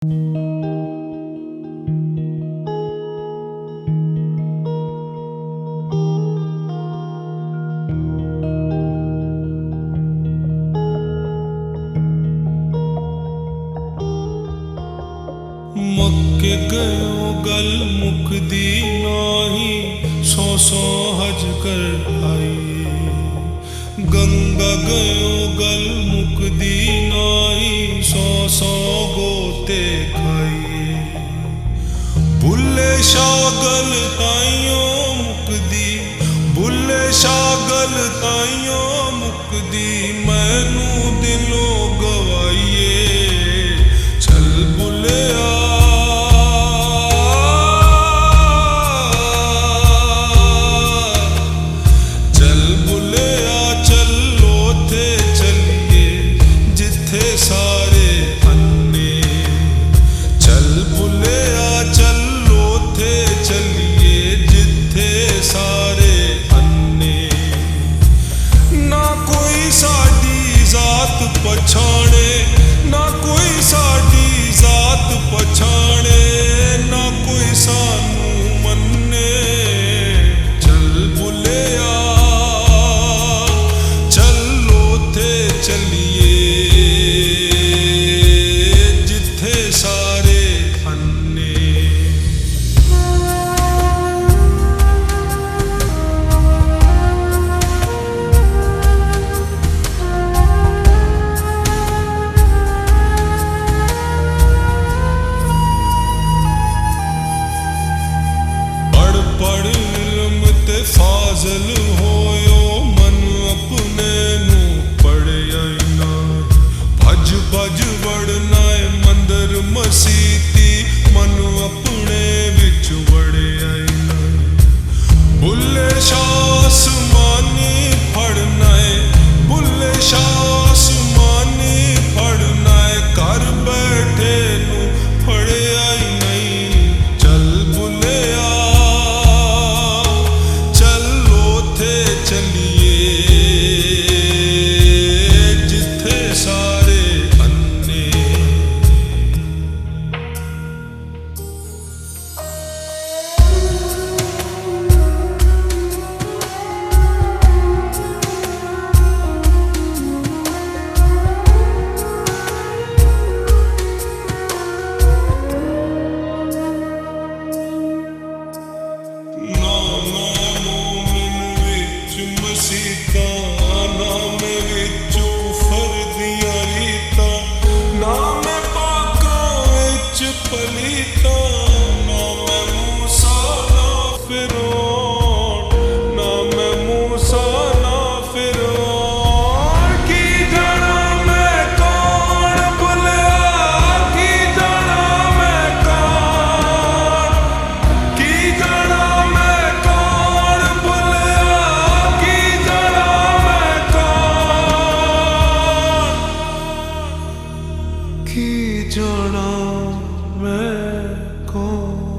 मक्के गयो गल मुकदी नाही, सौ सौ हज कर आइए। गंगा गयो गल मुकदी नाही, सौ सौ गोते खाइए। बुल्ले शागल ताइयों मुकदी, बुल्ले शागल ताइयों मुकदी, मैनू दिलों गवाइए। चल बुलिया पछाणे, ना कोई साडी जात पछाणे, ना कोई सानू मन्ने। चल बुलिया चलो थे चलिए, जिथे सारे अन्ने। पढ़ इल्म ते फाजल होयो, मन अपने नू पढ़िया ना। भज भज वड़ना मंदिर मसीती, मन अपने विच वड़िया ना। बुल्ले शाह आसमानी फड़ना है, बुल्ले शाह आसमानी फड़ना है, कर बैठे नू फड़िया नहीं। चल बुलिया चलिए, जिथे सारे अन्ने। मसीता नाम विचू फरदिया रीता, नाम पाका विच पलीता, नाम मूसा ना फिरौन, नाम मूसा ना फिरौन। की जाना मैं कौन बुलिया, की जाना मैं कौन, की जाना मैं कौन बुलिया, की जाना मैं कौन।